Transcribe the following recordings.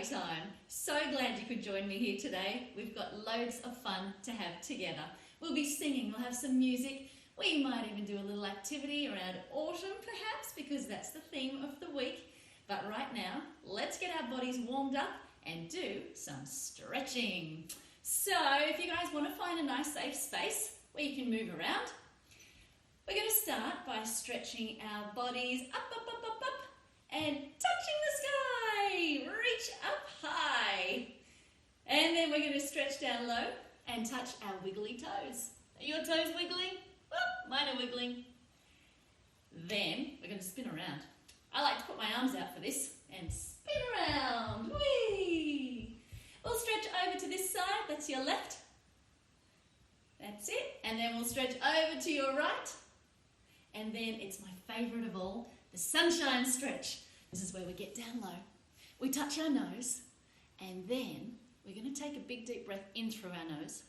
Playtime. So glad you could join me here today. We've got loads of fun to have together. We'll be singing, we'll have some music. We might even do a little activity around autumn perhaps, because that's the theme of the week. But right now, let's get our bodies warmed up and do some stretching. So if you guys want to find a nice safe space where you can move around, we're going to start by stretching our bodies up, and touching the sky. Reach up high. And then we're going to stretch down low and touch our wiggly toes. Are your toes wiggling? Oh, mine are wiggling. Then we're going to spin around. I like to put my arms out for this and spin around. Whee! We'll stretch over to this side. That's your left. That's it. And then we'll stretch over to your right. And then it's my favourite of all, the sunshine stretch. This is where we get down low. We touch our nose, and then we're going to take a big deep breath in through our nose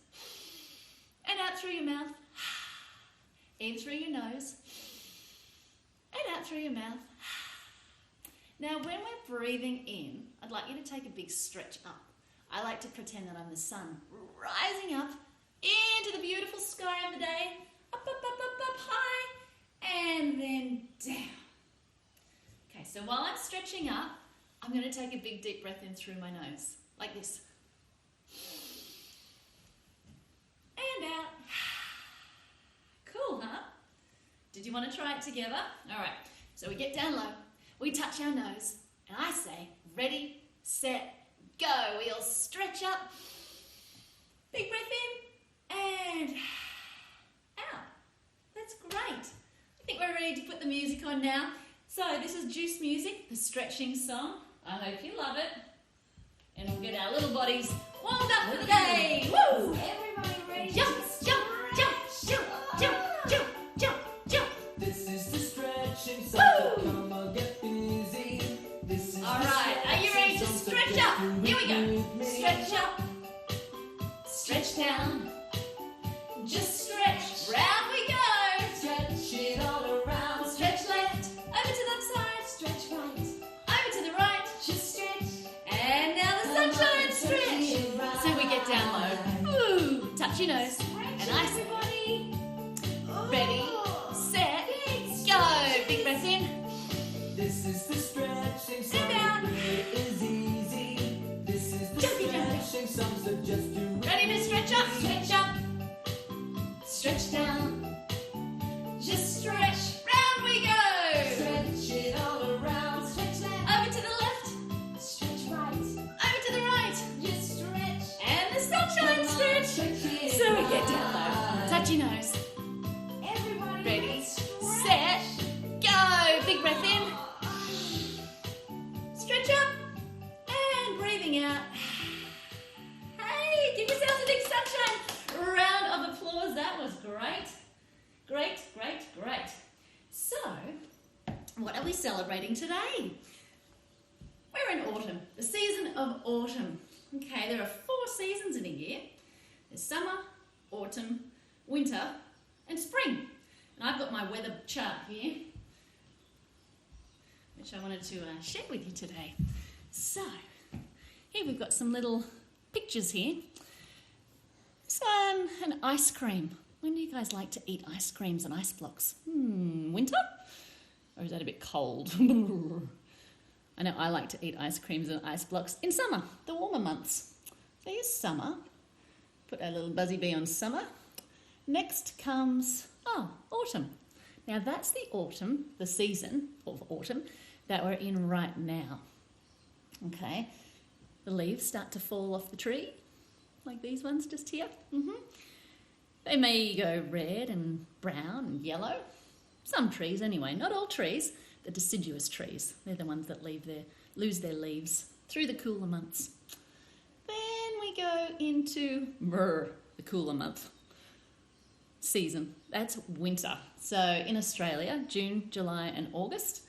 and out through your mouth, in through your nose and out through your mouth. Now when we're breathing in, I'd like you to take a big stretch up. I like to pretend that I'm the sun rising up into the beautiful sky of the day, up high, and then down. Okay, so while I'm stretching up, I'm going to take a big deep breath in through my nose, like this. And out. Cool, huh? Did you want to try it together? All right, so we get down low, we touch our nose, and I say, ready, set, go. We'll stretch up, big breath in, and out. That's great. I think we're ready to put the music on now. So this is Juice Music, the stretching song. I hope you love it. And we'll get our little bodies warmed up for the day. Woo! Everybody ready? Jump, jump, jump, jump, jump, jump, jump, jump. This is the stretching Woo! song. Come on, get busy. This is All the right, are you ready to stretching song, stretch so up? just do Here we it go. with me. Stretch up, stretch down, just stretch. Round we go. Stretch it all around. Stretch left, over to that side. Stretch right. Over to the right. Just stretch. And now the sunshine stretch. So we get down low. Ooh, touch your nose. And I say, Everybody. ready, set, go. Big breath in. This is the stretching song. And out. It is easy. This is the Jumpy, jumpy. stretching song, so just do it. Ready to stretch up, stretch up. Stretch down. Just stretch. Round we go. Stretch it all around. Stretch left. Over to the left. Stretch right. Over to the right. Just stretch. And the sunshine stretch. So we get down low. Touch your nose. Everybody. Ready, stretch. set, go. Big breath in. Stretch up. And breathing out. Hey, give yourselves a big sunshine round of applause. That was great. Great, great, great. So, what are we celebrating today? We're in autumn, the season of autumn. Okay, there are 4 seasons in a year. There's summer, autumn, winter, and spring. And I've got my weather chart here, which I wanted to share with you today. So, here we've got some little pictures here. This one, an ice cream. When do you guys like to eat ice creams and ice blocks? Winter? Or is that a bit cold? I know I like to eat ice creams and ice blocks in summer, the warmer months. So here's summer. Put our little buzzy bee on summer. Next comes, autumn. Now that's the autumn, the season of autumn that we're in right now. Okay, the leaves start to fall off the tree, like these ones just here. They may go red and brown and yellow. Some trees anyway, not all trees. The deciduous trees, they're the ones that lose their leaves through the cooler months. Then we go into the cooler month season. That's winter. So in Australia, June, July and August.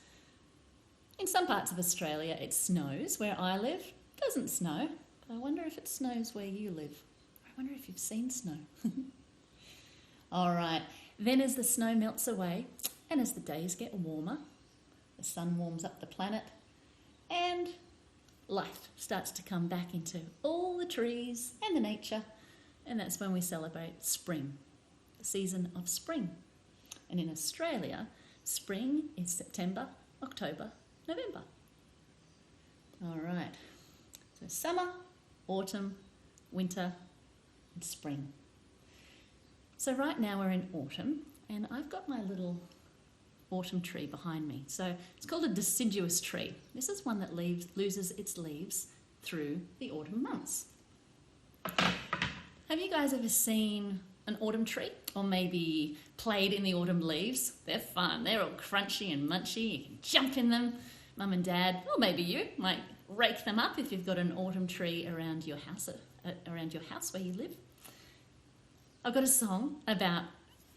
In some parts of Australia it snows. Where I live, it doesn't snow. But I wonder if it snows where you live. I wonder if you've seen snow. All right, then as the snow melts away and as the days get warmer, the sun warms up the planet and life starts to come back into all the trees and the nature, and that's when we celebrate spring, the season of spring. And in Australia, spring is September, October, November. All right, so summer, autumn, winter, and spring. So right now we're in autumn, and I've got my little autumn tree behind me. So it's called a deciduous tree. This is one that loses its leaves through the autumn months. Have you guys ever seen an autumn tree, or maybe played in the autumn leaves? They're fun. They're all crunchy and munchy. You can jump in them. Mum and Dad, or maybe you, might rake them up if you've got an autumn tree around your house where you live. I've got a song about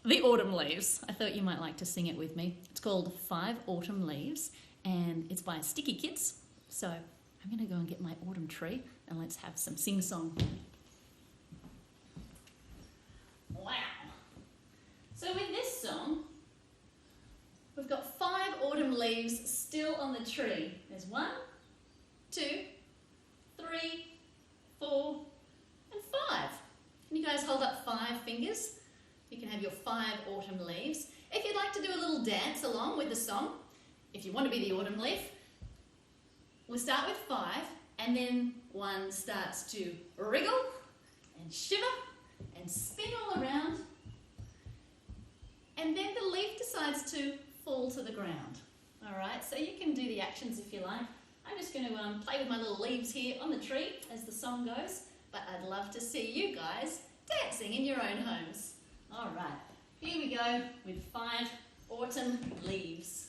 the autumn leaves. I thought you might like to sing it with me. It's called 5 Autumn Leaves, and it's by Sticky Kids. So I'm going to go and get my autumn tree, and let's have some sing-song. Wow. So with this song, we've got 5 autumn leaves still on the tree. There's 1, 2, 3, 4, and 5. Can you guys hold up 5 fingers? You can have your 5 autumn leaves. If you'd like to do a little dance along with the song, if you want to be the autumn leaf, we'll start with 5, and then 1 starts to wriggle and shiver and spin all around, and then the leaf decides to fall to the ground. All right, so you can do the actions if you like. I'm just going to play with my little leaves here on the tree as the song goes, but I'd love to see you guys dancing in your own homes. All right, here we go with 5 autumn leaves.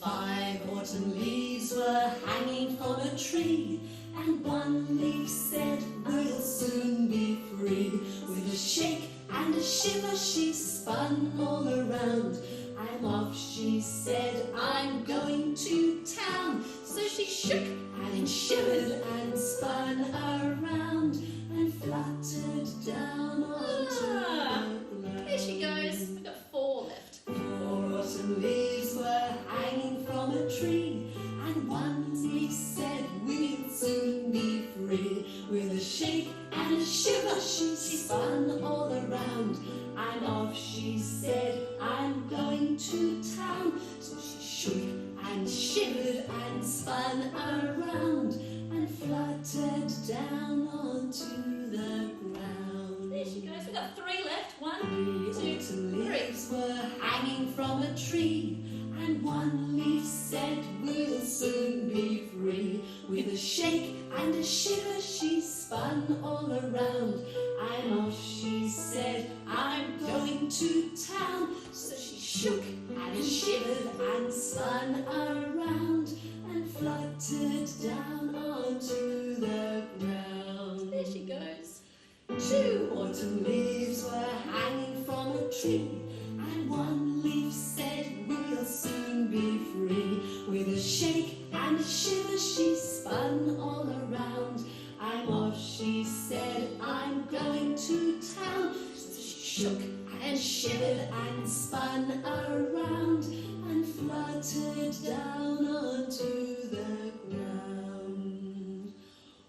5 autumn leaves were hanging from a tree, and one leaf said, "We'll soon be free." With a shake and a shiver she spun all around. "I'm off," she said, "I'm going to town." So she shook and shivered and spun around and fluttered down onto the ground. There she goes. We've got 4 left. 4 autumn leaves were hanging from a tree, and one leaf said, "We'll soon be free." With a shake and a shiver she spun all around. "I'm off," she said, "I'm going to town." So she shook and shivered and spun around and fluttered down onto the ground. There she goes. We've got 3 left. 1, 3 2, autumn 3. leaves were hanging from a tree, and one leaf said, "We'll soon be free." With a shake and a shiver she spun all around. "I'm off," she said, "I'm going to town." So she shook and shivered and spun around and fluttered down onto the ground. There she goes. 2 autumn leaves were hanging from a tree, and one leaf said, "We'll soon be free." With a shake and a shiver she spun all around. "I'm off," she said, "I'm going to town." So she shook and shivered and spun around and fluttered down onto the ground.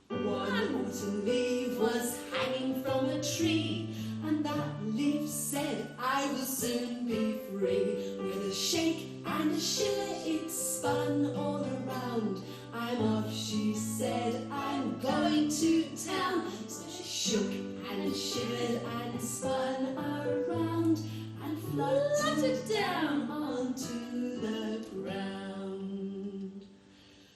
1 autumn leaf was hanging from a tree, and that leaf said, "I will soon be free." With a shake and a shiver it spun all around. "I'm off," she said, "I'm going to town." So she shook and shivered and spun around and fluttered down onto the ground.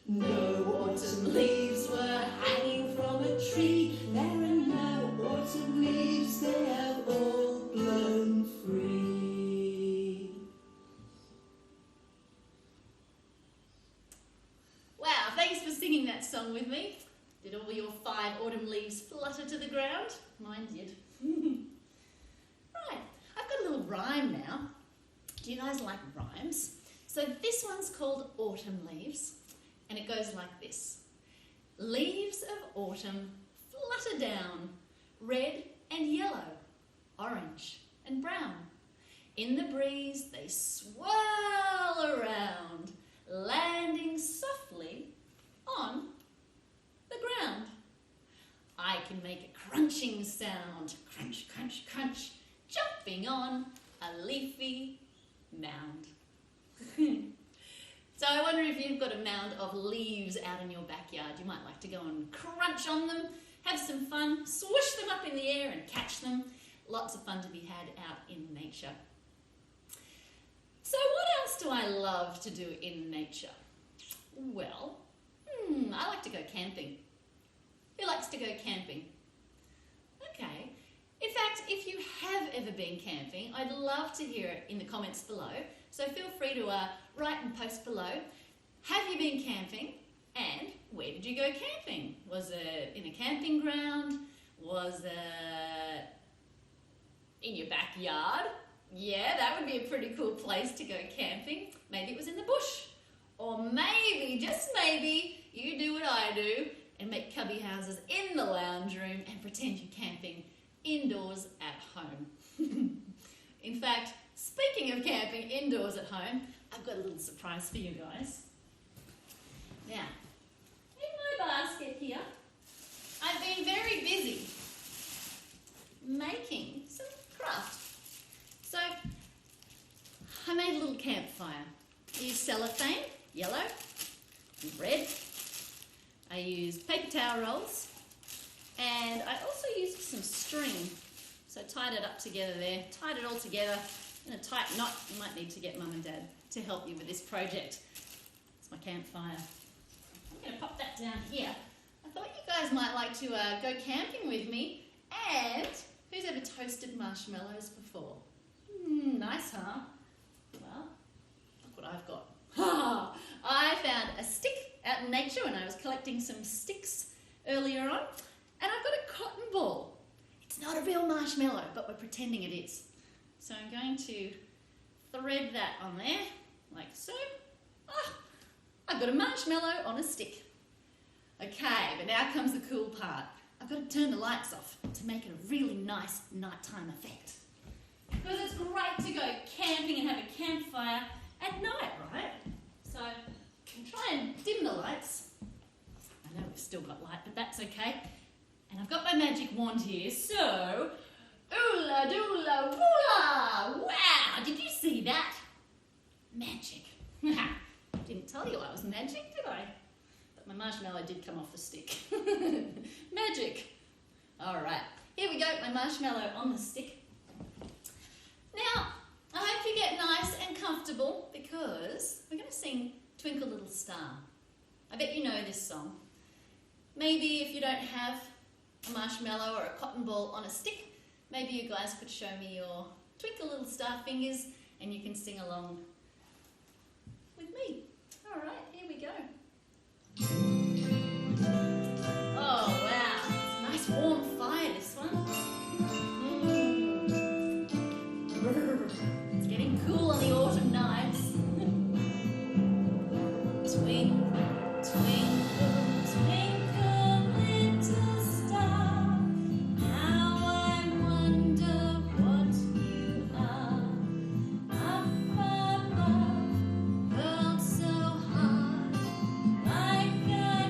No autumn leaves were hanging from a tree. There are no autumn leaves, they have all blown free. Wow, thanks for singing that song with me. Did all your 5 autumn leaves flutter to the ground? Mine did. Right, I've got a little rhyme now. Do you guys like rhymes? So this one's called Autumn Leaves, and it goes like this. Leaves of autumn flutter down, red and yellow, orange and brown. In the breeze they swirl around, landing softly on the ground. I can make a crunching sound, crunch, crunch, crunch, jumping on a leafy mound. So I wonder if you've got a mound of leaves out in your backyard. You might like to go and crunch on them, have some fun, swoosh them up in the air and catch them. Lots of fun to be had out in nature. So what else do I love to do in nature? Well, I like to go camping. Who likes to go camping? Okay. In fact, if you have ever been camping, I'd love to hear it in the comments below. So feel free to write and post below. Have you been camping? And where did you go camping? Was it in a camping ground? Was it in your backyard? Yeah, that would be a pretty cool place to go camping. Maybe it was in the bush. Or maybe, just maybe, you do what I do and make cubby houses in the lounge room and pretend you're camping indoors at home. In fact, speaking of camping indoors at home, I've got a little surprise for you guys. Now, in my basket here, I've been very busy making some craft. So, I made a little campfire. I used cellophane, yellow, and red. I used paper towel rolls, and I also used some string. So I tied it up together there, tied it all together in a tight knot. You might need to get Mum and Dad to help you with this project. It's my campfire. I'm going to pop that down here. I thought you guys might like to go camping with me. And who's ever toasted marshmallows before? Nice, huh? Well, look what I've got. I found a stick out in nature when I was collecting some sticks earlier on, and I've got a cotton ball. It's not a real marshmallow, but we're pretending it is. So I'm going to thread that on there, like so. I've got a marshmallow on a stick. Okay, but now comes the cool part. I've got to turn the lights off to make it a really nice nighttime effect. Because it's great to go camping and have a campfire at night, right? So I can try and dim the lights. I know we've still got light, but that's okay. And I've got my magic wand here, so oola doola woola! Wow, did you see that? Magic. Didn't tell you I was magic, did I? But my marshmallow did come off the stick. Magic. All right, here we go, my marshmallow on the stick. Now, I hope you get nice and comfortable because we're going to sing Twinkle Little Star. I bet you know this song. Maybe if you don't have a marshmallow or a cotton ball on a stick, maybe you guys could show me your Twinkle Little Star fingers and you can sing along with me. All right, here we go. Oh, wow. It's a nice warm fire, this one. It's getting cool on the autumn nights. Twinkle, twinkle, twinkle, little star, how I wonder what you are. Up above, world so high, like a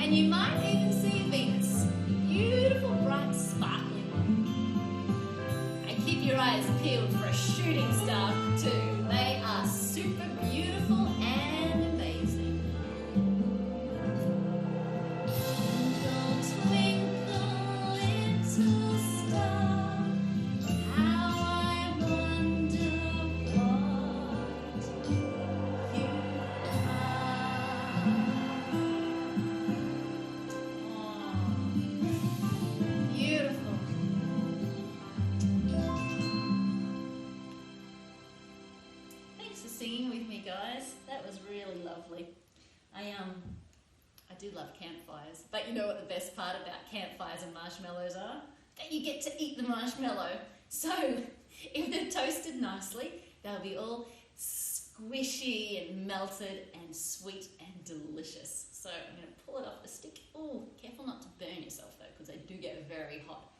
And you might even see a Venus. Beautiful, bright, sparkling one. And keep your eyes peeled for a shooting star too. They are super beautiful and amazing. Twinkle, little star, how I wonder what you are. Beautiful. Thanks for singing with me, guys. That was really lovely. I do love campfires, but you know what the best part about campfires and marshmallows are? That you get to eat the marshmallow. So, if they're toasted nicely, they'll be all squishy and melted and sweet and delicious. So I'm going to pull it off the stick. Oh, careful not to burn yourself though, because they do get very hot.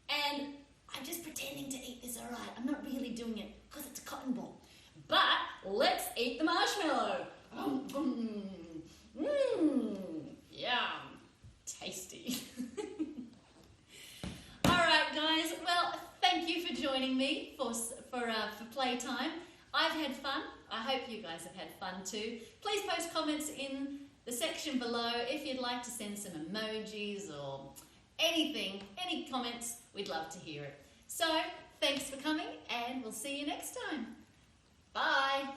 And I'm just pretending to eat this, alright? I'm not really doing it because it's a cotton ball. But let's eat the marshmallow. Yum. Tasty. Alright guys, well, thank you for joining me for Playtime. I've had fun. I hope you guys have had fun too. Please post comments in the section below if you'd like to send some emojis or anything, any comments, we'd love to hear it. So, thanks for coming and we'll see you next time. Bye.